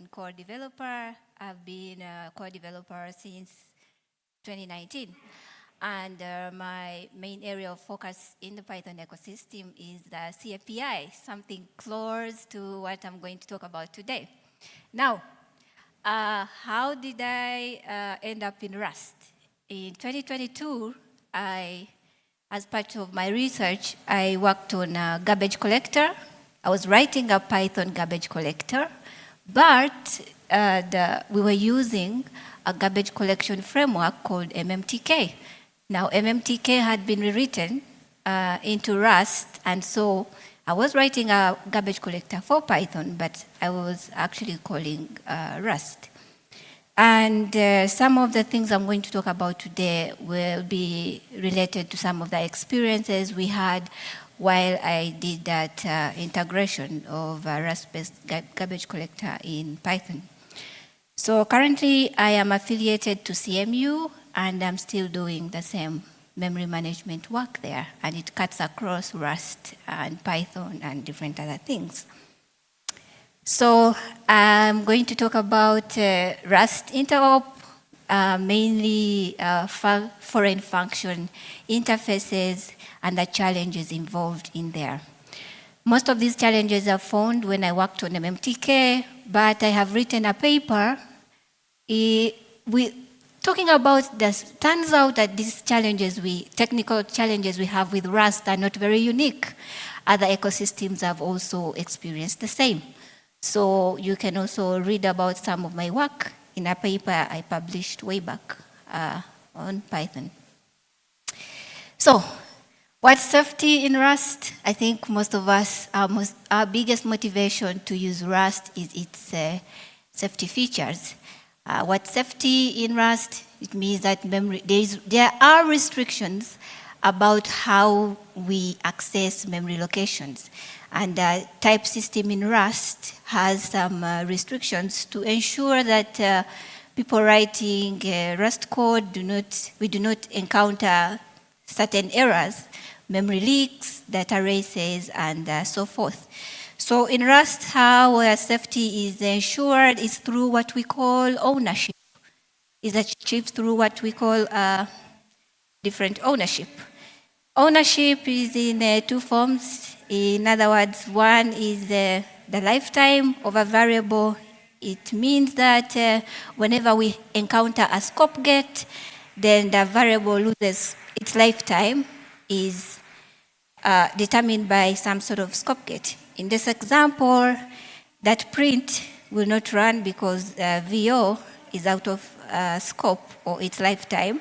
Python core developer. I've been a core developer since 2019. And my main area of focus in the Python ecosystem is the CAPI, something close to what I'm going to talk about today. Now, how did I end up in Rust? In 2022, as part of my research, I worked on a garbage collector. I was writing a Python garbage collector, but we were using a garbage collection framework called MMTK. Now, MMTK had been rewritten into Rust, and so I was writing a garbage collector for Python, but I was actually calling Rust. And some of the things I'm going to talk about today will be related to some of the experiences we had while I did that integration of a Rust-based garbage collector in Python. So currently, I am affiliated to CMU, and I'm still doing the same memory management work there, and it cuts across Rust and Python and different other things. So I'm going to talk about Rust Interop, mainly foreign function interfaces and the challenges involved in there. Most of these challenges are found when I worked on MMTK, but I have written a paper talking about this. Turns out that these challenges, technical challenges we have with Rust are not very unique. Other ecosystems have also experienced the same. So you can also read about some of my work in a paper I published way back on Python. So, what's safety in Rust? I think most of us, our biggest motivation to use Rust is its safety features. What's safety in Rust? It means that there are restrictions about how we access memory locations. And the type system in Rust has some restrictions to ensure that people writing Rust code we do not encounter certain errors, memory leaks, data races, and so forth. So in Rust, how safety is ensured is through what we call ownership. Is achieved through what we call different ownership. Ownership is in two forms. In other words, one is the lifetime of a variable. It means that whenever we encounter a scope get, then the variable loses its lifetime is determined by some sort of scope get. In this example, that print will not run because VO is out of scope or its lifetime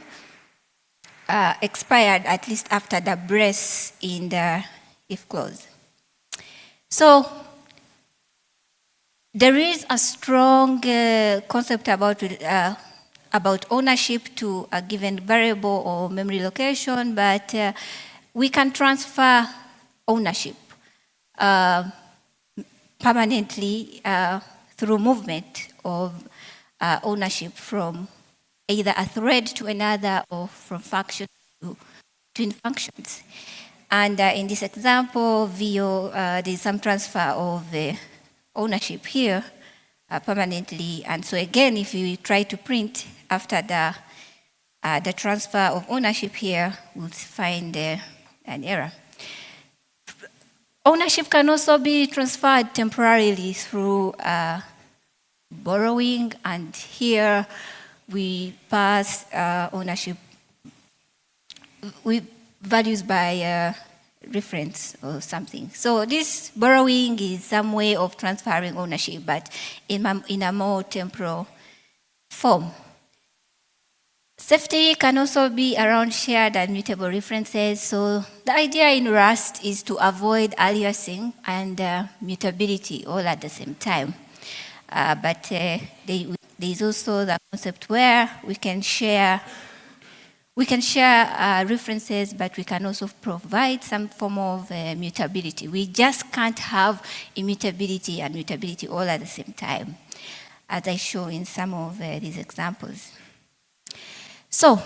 expired at least after the brace in the if clause. So there is a strong concept about ownership to a given variable or memory location, but we can transfer ownership permanently through movement of ownership from either a thread to another or from function to between functions. And in this example, VO, there's some transfer of ownership here permanently. And so again, if you try to print after the transfer of ownership here, we'll find an error. Ownership can also be transferred temporarily through borrowing, and here we pass ownership with values by reference or something. So this borrowing is some way of transferring ownership, but in a more temporal form. Safety can also be around shared and mutable references. So the idea in Rust is to avoid aliasing and mutability all at the same time. But there is also the concept where we can share references, but we can also provide some form of mutability. We just can't have immutability and mutability all at the same time, as I show in some of these examples. So,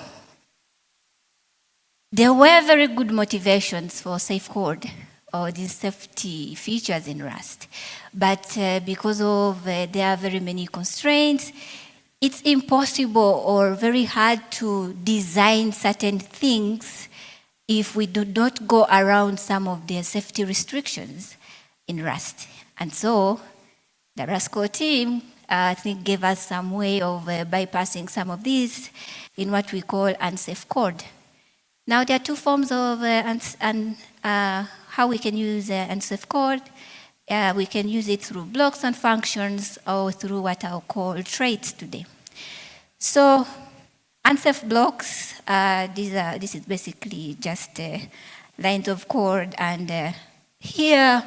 there were very good motivations for safe code or these safety features in Rust. But because of there are very many constraints, it's impossible or very hard to design certain things if we do not go around some of the safety restrictions in Rust. And so the RustConf team, I think, gave us some way of bypassing some of these in what we call unsafe code. Now, there are two forms of how we can use unsafe code. We can use it through blocks and functions or through what I'll call traits today. So, unsafe blocks, this is basically just lines of code. And here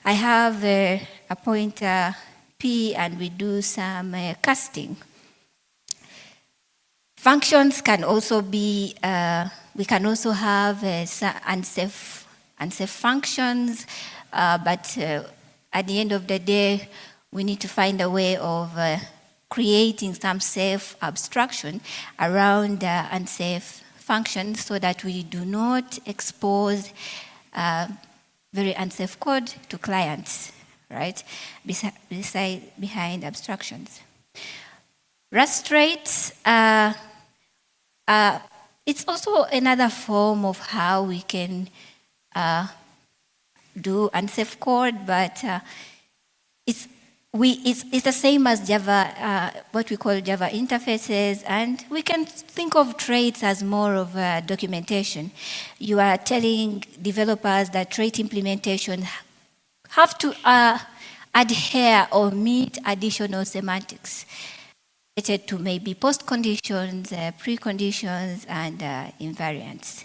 I have a pointer P and we do some casting. Functions can also be, we can also have unsafe functions, but at the end of the day, we need to find a way of creating some safe abstraction around unsafe functions so that we do not expose very unsafe code to clients, right? Behind abstractions. Rust traits, it's also another form of how we can do unsafe code, but it's the same as Java, what we call Java interfaces, and we can think of traits as more of a documentation. You are telling developers that trait implementation have to adhere or meet additional semantics related to maybe post conditions, preconditions, and invariants.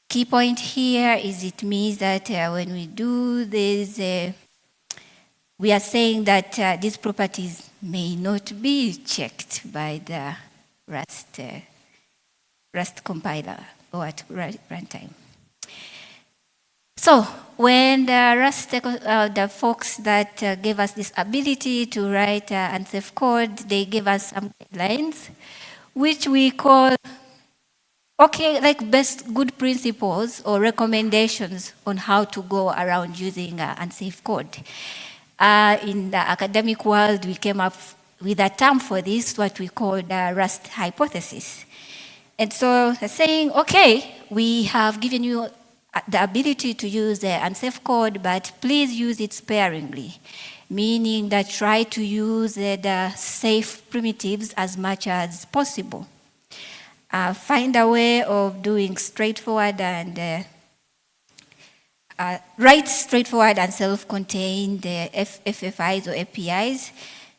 Key point here is it means that when we do this, we are saying that these properties may not be checked by the Rust compiler or at runtime. So when the Rust, the folks that gave us this ability to write unsafe code, they gave us some guidelines, which we call, like best good principles or recommendations on how to go around using unsafe code. In the academic world, we came up with a term for this, what we call the Rust hypothesis. And so they're saying, okay, we have given you the ability to use unsafe code, but please use it sparingly, meaning that try to use the safe primitives as much as possible. Find a way of doing straightforward and write straightforward and self-contained FFIs or APIs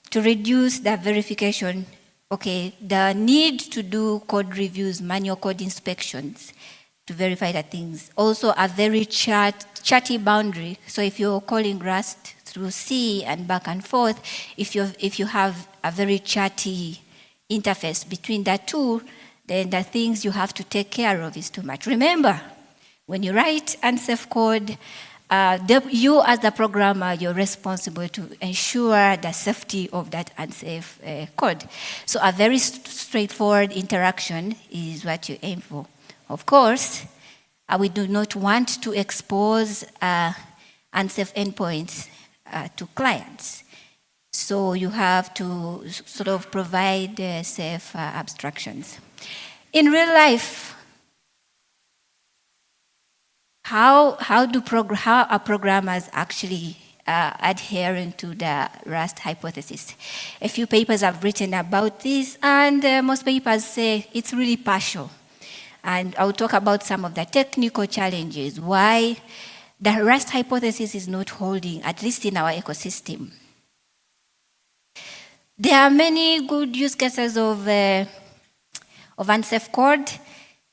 to reduce the verification, the need to do code reviews, manual code inspections to verify the things. Also a very chatty boundary. So if you're calling Rust through C and back and forth, if you have a very chatty interface between the two, then the things you have to take care of is too much. Remember, when you write unsafe code, you as the programmer, you're responsible to ensure the safety of that unsafe code. So a very straightforward interaction is what you aim for. Of course, we do not want to expose unsafe endpoints to clients. So you have to sort of provide safe abstractions. In real life, how are programmers actually adhering to the Rust hypothesis? A few papers have written about this, and most papers say it's really partial. And I'll talk about some of the technical challenges, why the Rust hypothesis is not holding, at least in our ecosystem. There are many good use cases of unsafe code.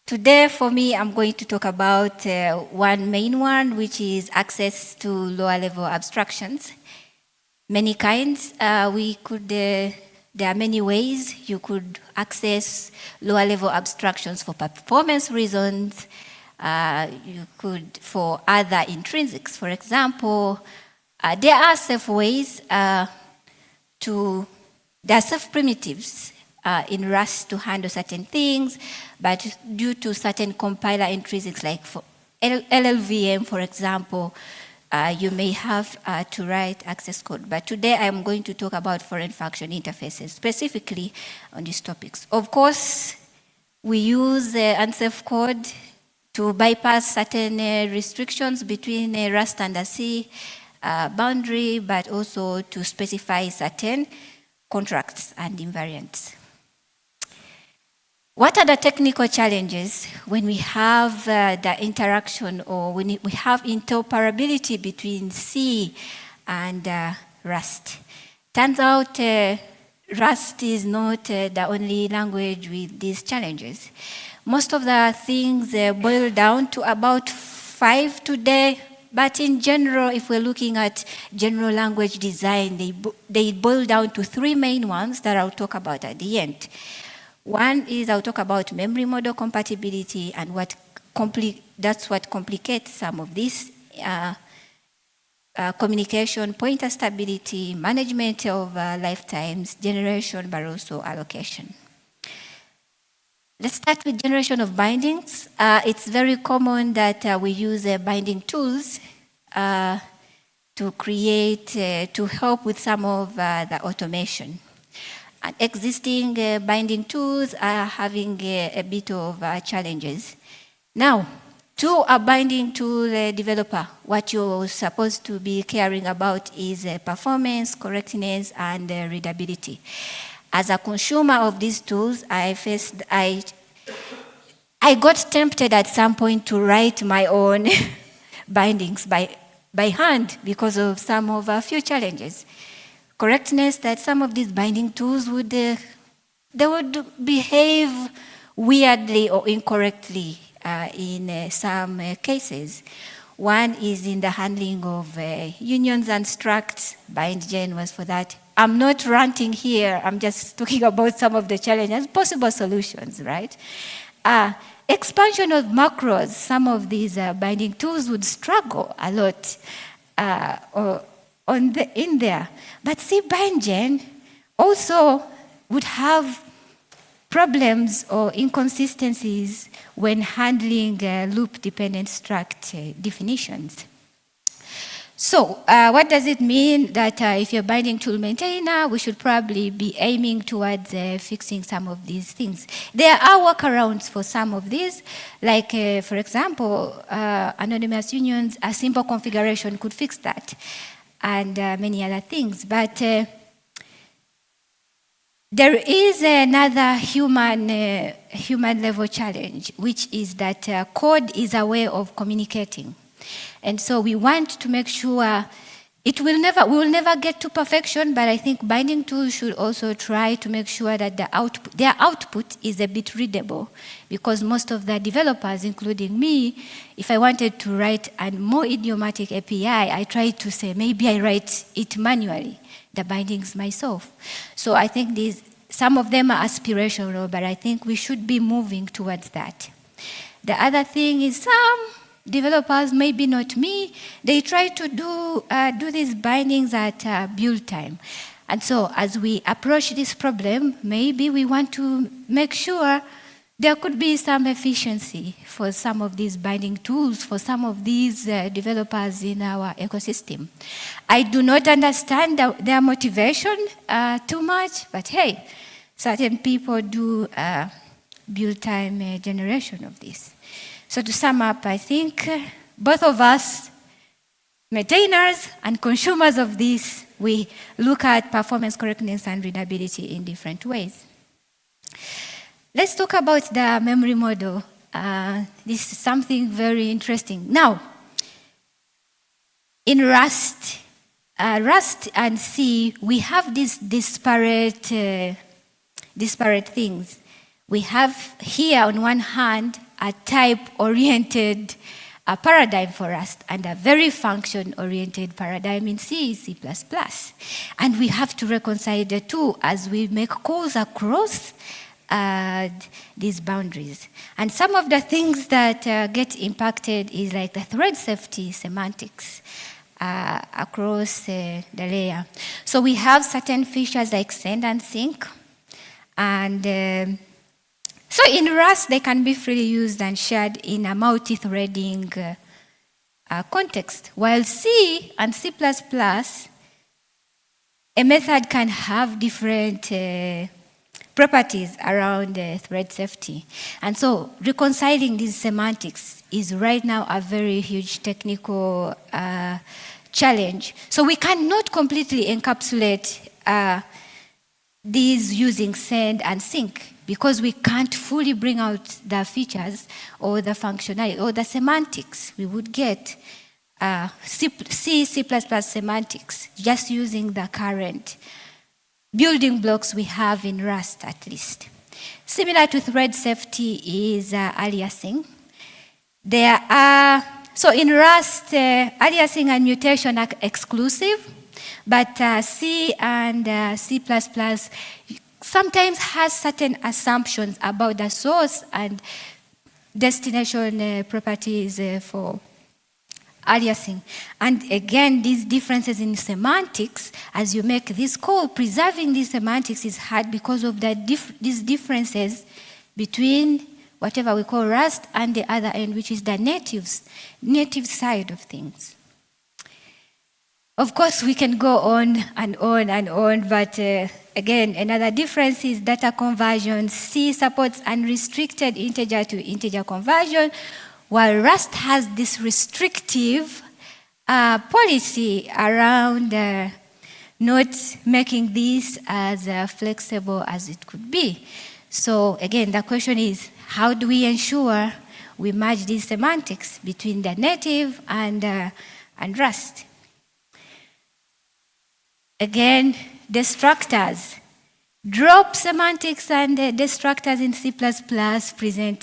Today, for me, I'm going to talk about one main one, which is access to lower-level abstractions. Many kinds. There are many ways you could access lower-level abstractions for performance reasons. You could for other intrinsics. For example, there are safe ways there are safe primitives in Rust to handle certain things, but due to certain compiler intrinsics like for LLVM, for example, you may have to write access code. But today I'm going to talk about foreign function interfaces, specifically on these topics. Of course, we use unsafe code to bypass certain restrictions between Rust and the C boundary, but also to specify certain contracts and invariants. What are the technical challenges when we have the interaction or when we have interoperability between C and Rust? Turns out Rust is not the only language with these challenges. Most of the things boil down to about 5 today, but in general, if we're looking at general language design, they boil down to 3 main ones that I'll talk about at the end. One is I'll talk about memory model compatibility, and that's what complicates some of this communication, pointer stability, management of lifetimes, generation, but also allocation. Let's start with generation of bindings. It's very common that we use binding tools to create, to help with some of the automation. And existing binding tools are having a bit of challenges. Now, to a binding tool developer, what you're supposed to be caring about is performance, correctness, and readability. As a consumer of these tools, I got tempted at some point to write my own bindings by hand because of some of a few challenges. Correctness, that some of these binding tools would behave weirdly or incorrectly in some cases. One is in the handling of unions and structs. BindGen was for that. I'm not ranting here. I'm just talking about some of the challenges, possible solutions, right? Expansion of macros. Some of these binding tools would struggle a lot in there. But see, BindGen also would have problems or inconsistencies when handling loop-dependent struct definitions. So what does it mean that if you're a binding tool maintainer, we should probably be aiming towards fixing some of these things? There are workarounds for some of these, like, for example, anonymous unions, a simple configuration could fix that, and many other things. But there is another human level challenge, which is that code is a way of communicating. And so we want to make sure we will never get to perfection, but I think binding tools should also try to make sure that their output is a bit readable, because most of the developers, including me, if I wanted to write a more idiomatic API, I try to say, maybe I write it manually, the bindings myself. So I think some of them are aspirational, but I think we should be moving towards that. The other thing is some developers, maybe not me, they try to do these bindings at build time. And so as we approach this problem, maybe we want to make sure there could be some efficiency for some of these binding tools, for some of these developers in our ecosystem. I do not understand their motivation too much, but hey, certain people do build time generation of this. So to sum up, I think both of us, maintainers and consumers of this, we look at performance, correctness, and readability in different ways. Let's talk about the memory model. This is something very interesting. Now, in Rust and C, we have these disparate things. We have here on one hand a type-oriented paradigm for us and a very function-oriented paradigm in C, C++. And we have to reconcile the two as we make calls across these boundaries. And some of the things that get impacted is like the thread safety semantics across the layer. So we have certain features like send and sync, and So in Rust, they can be freely used and shared in a multi-threading context, while C and C++, a method can have different properties around thread safety. And so reconciling these semantics is right now a very huge technical challenge. So we cannot completely encapsulate these using send and sync because we can't fully bring out the features or the functionality or the semantics we would get C++ semantics just using the current building blocks we have in Rust at least. Similar to thread safety is aliasing. There are, so in Rust, aliasing and mutation are exclusive, but C and C++ sometimes has certain assumptions about the source and destination properties for aliasing. And again, these differences in semantics, as you make this call, preserving these semantics is hard because of these differences between whatever we call Rust and the other end, which is the native side of things. Of course, we can go on and on and on, but again, another difference is data conversion. C supports unrestricted integer to integer conversion, while Rust has this restrictive policy around not making this as flexible as it could be. So again, the question is, how do we ensure we merge these semantics between the native and Rust? Again, destructors. Drop semantics and destructors in C++ present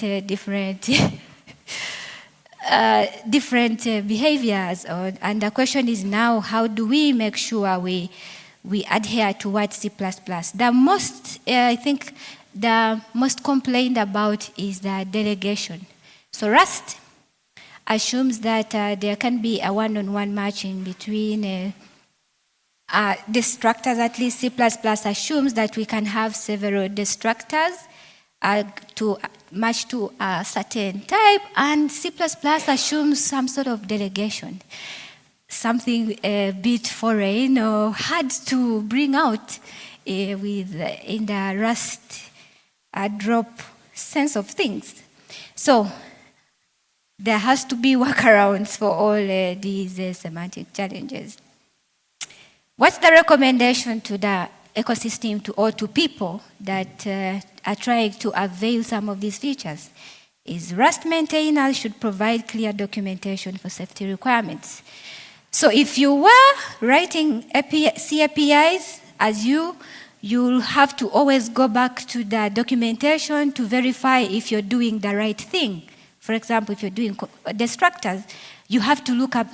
different behaviors. And the question is now, how do we make sure we adhere to what C++? The most, I think, the most complained about is the delegation. So Rust assumes that there can be a one-on-one matching between destructors. At least C++ assumes that we can have several destructors to match to a certain type, and C++ assumes some sort of delegation, something a bit foreign or hard to bring out in the Rust drop sense of things. So there has to be workarounds for all these semantic challenges. What's the recommendation to the ecosystem or to people that are trying to avail some of these features? Is Rust maintainers should provide clear documentation for safety requirements. So if you were writing C APIs as you'll have to always go back to the documentation to verify if you're doing the right thing. For example, if you're doing destructors, you have to look up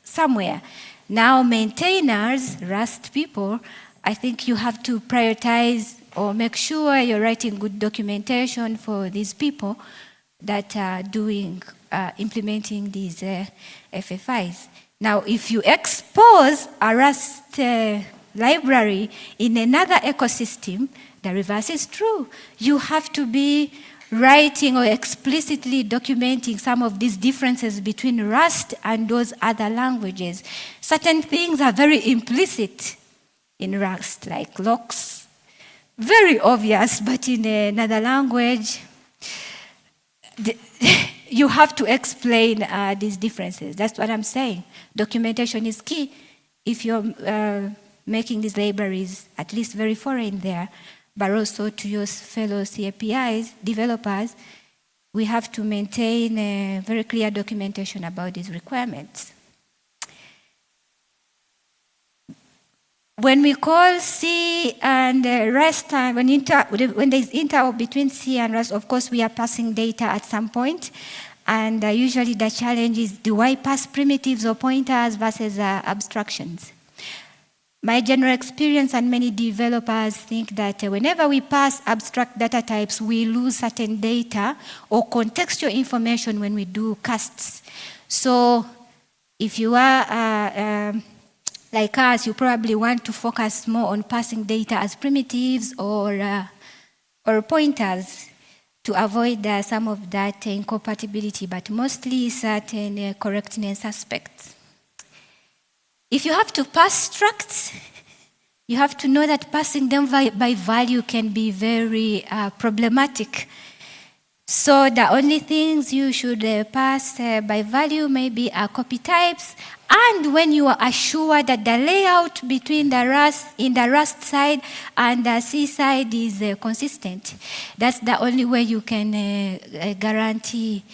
somewhere. Now, maintainers, Rust people, I think you have to prioritize or make sure you're writing good documentation for these people that are implementing these FFIs. Now, if you expose a Rust library in another ecosystem, the reverse is true. You have to be writing or explicitly documenting some of these differences between Rust and those other languages. Certain things are very implicit in Rust, like locks. Very obvious, but in another language, you have to explain these differences. That's what I'm saying. Documentation is key. If you're making these libraries at least very foreign there, but also to your fellow C APIs, developers, we have to maintain a very clear documentation about these requirements. When we call C and Rust, when there's interop between C and Rust, of course, we are passing data at some point. And usually the challenge is, do I pass primitives or pointers versus abstractions? My general experience and many developers think that whenever we pass abstract data types, we lose certain data or contextual information when we do casts. So if you are like us, you probably want to focus more on passing data as primitives or pointers. to avoid some of that incompatibility, but mostly certain correctness aspects. If you have to pass structs, you have to know that passing them by value can be very problematic. So the only things you should pass by value maybe are copy types, and when you are assured that the layout between in the Rust side and the C side is consistent. That's the only way you can guarantee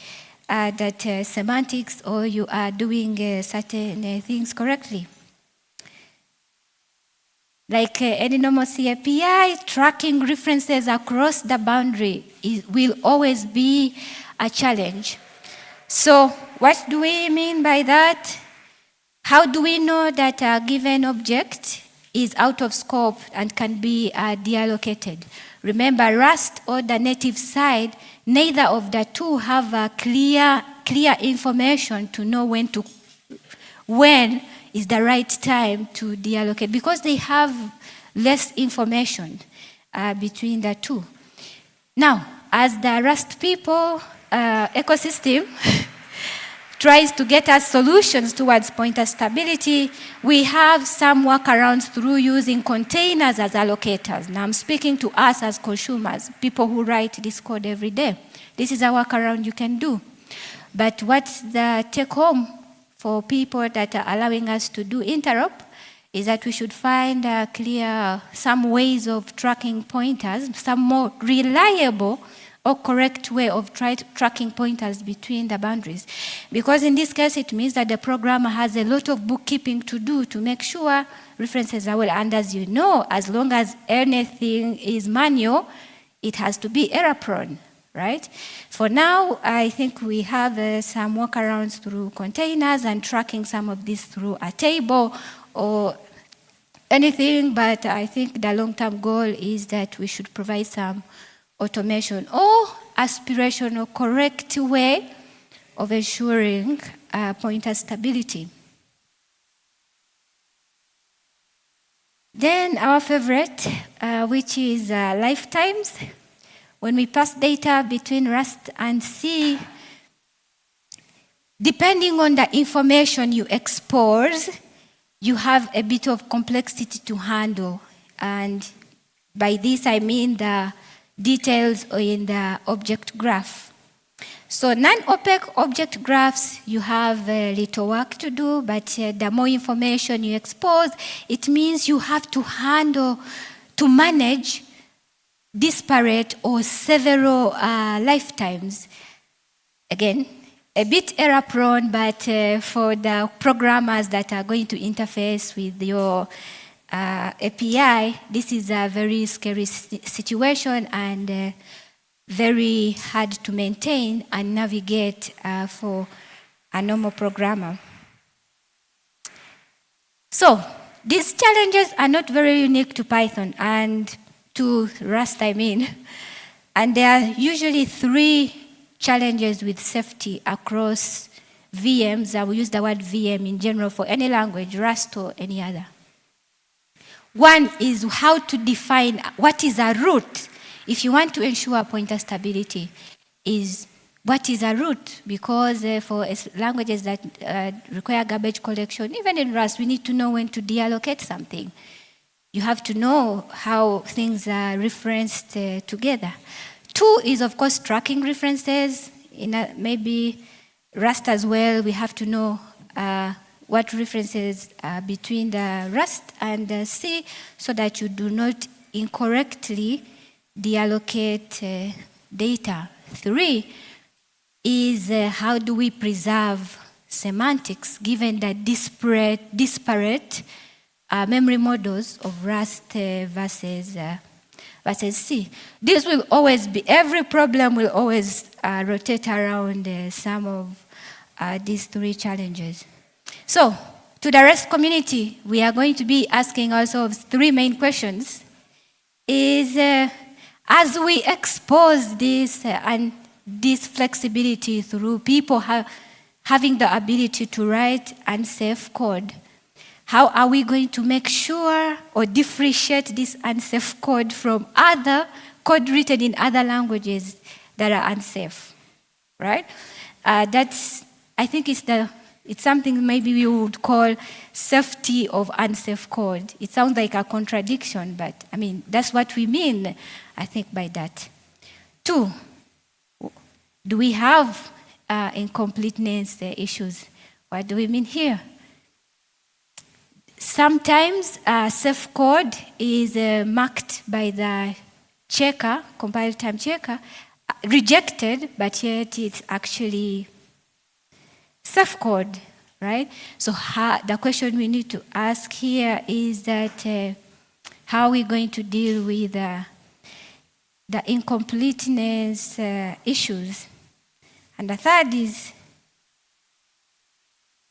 that semantics or you are doing certain things correctly. Like any normal C API, tracking references across the boundary will always be a challenge. So what do we mean by that? How do we know that a given object is out of scope and can be deallocated? Remember, Rust or the native side, neither of the two have a clear information to know when is the right time to deallocate, because they have less information between the two. Now, as the Rust people ecosystem tries to get us solutions towards pointer stability, we have some workarounds through using containers as allocators. Now I'm speaking to us as consumers, people who write this code every day. This is a workaround you can do. But what's the take home for people that are allowing us to do interop is that we should find some ways of tracking pointers, some more reliable or correct way of tracking pointers between the boundaries. Because in this case, it means that the programmer has a lot of bookkeeping to do to make sure references are well. And as you know, as long as anything is manual, it has to be error-prone, right? For now, I think we have some workarounds through containers and tracking some of this through a table or anything, but I think the long-term goal is that we should provide some automation or aspirational correct way of ensuring pointer stability. Then our favorite, which is lifetimes. When we pass data between Rust and C, depending on the information you expose, you have a bit of complexity to handle. And by this I mean the details in the object graph. So non-opaque object graphs, you have little work to do, but the more information you expose, it means you have to manage disparate or several lifetimes. Again, a bit error prone, but for the programmers that are going to interface with your API, this is a very scary situation and very hard to maintain and navigate for a normal programmer. So these challenges are not very unique to Python and to Rust, I mean. And there are usually 3 challenges with safety across VMs. I will use the word VM in general for any language, Rust or any other. One is how to define what is a root. If you want to ensure pointer stability, is what is a root? Because for languages that require garbage collection, even in Rust, we need to know when to deallocate something. You have to know how things are referenced together. 2 is, of course, tracking references. In maybe Rust as well, we have to know what references are between the Rust and the C so that you do not incorrectly deallocate data. 3 is how do we preserve semantics given the disparate memory models of Rust versus C. This will always be, every problem will always rotate around some of these 3 challenges. So, to the Rust community, we are going to be asking ourselves 3 main questions. As we expose this and this flexibility through people having the ability to write unsafe code, how are we going to make sure or differentiate this unsafe code from other code written in other languages that are unsafe, right? I think it's something maybe we would call safety of unsafe code. It sounds like a contradiction, but I mean, that's what we mean, I think, by that. 2, do we have incompleteness issues? What do we mean here? Sometimes safe code is marked by the checker, compile time checker, rejected, but yet it's actually safe code, right? So the question we need to ask here is that how are we going to deal with the incompleteness issues? And the third is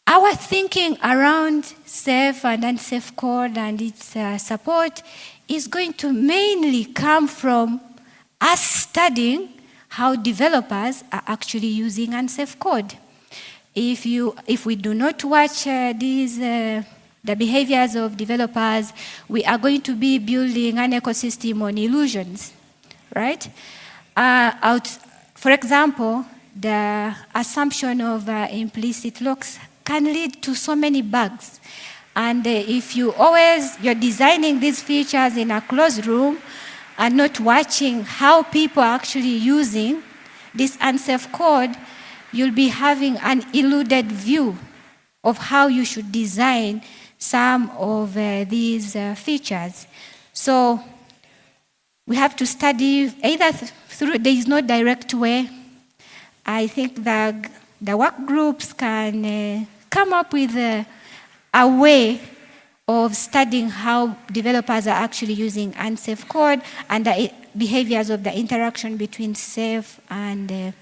our thinking around safe and unsafe code and its support is going to mainly come from us studying how developers are actually using unsafe code. If we do not watch the behaviors of developers, we are going to be building an ecosystem on illusions, right? For example, the assumption of implicit locks can lead to so many bugs. And if you're designing these features in a closed room and not watching how people are actually using this unsafe code, you'll be having an eluded view of how you should design some of these features. So we have to study either through, there is no direct way. I think that the work groups can come up with a way of studying how developers are actually using unsafe code and the behaviors of the interaction between safe and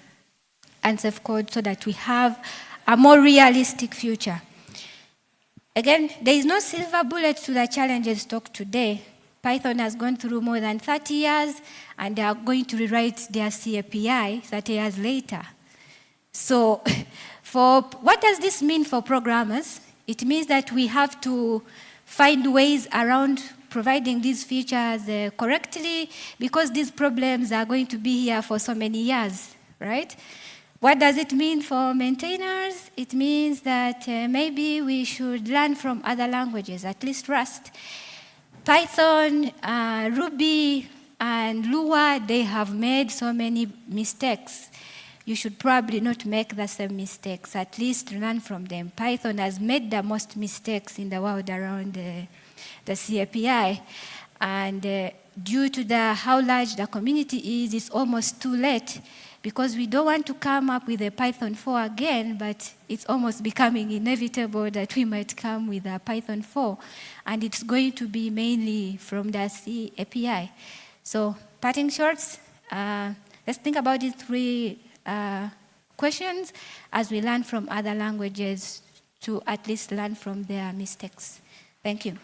unsafe code so that we have a more realistic future. Again, there is no silver bullet to the challenges talked today. Python has gone through more than 30 years and they are going to rewrite their CAPI 30 years later. So what does this mean for programmers? It means that we have to find ways around providing these features correctly because these problems are going to be here for so many years, right? What does it mean for maintainers? It means that maybe we should learn from other languages, at least Rust. Python, Ruby, and Lua, they have made so many mistakes. You should probably not make the same mistakes, at least learn from them. Python has made the most mistakes in the world around the CAPI. And due to how large the community is, it's almost too late because we don't want to come up with a Python 4 again, but it's almost becoming inevitable that we might come with a Python 4. And it's going to be mainly from the CAPI. So parting shots, let's think about these 3 questions as we learn from other languages to at least learn from their mistakes. Thank you.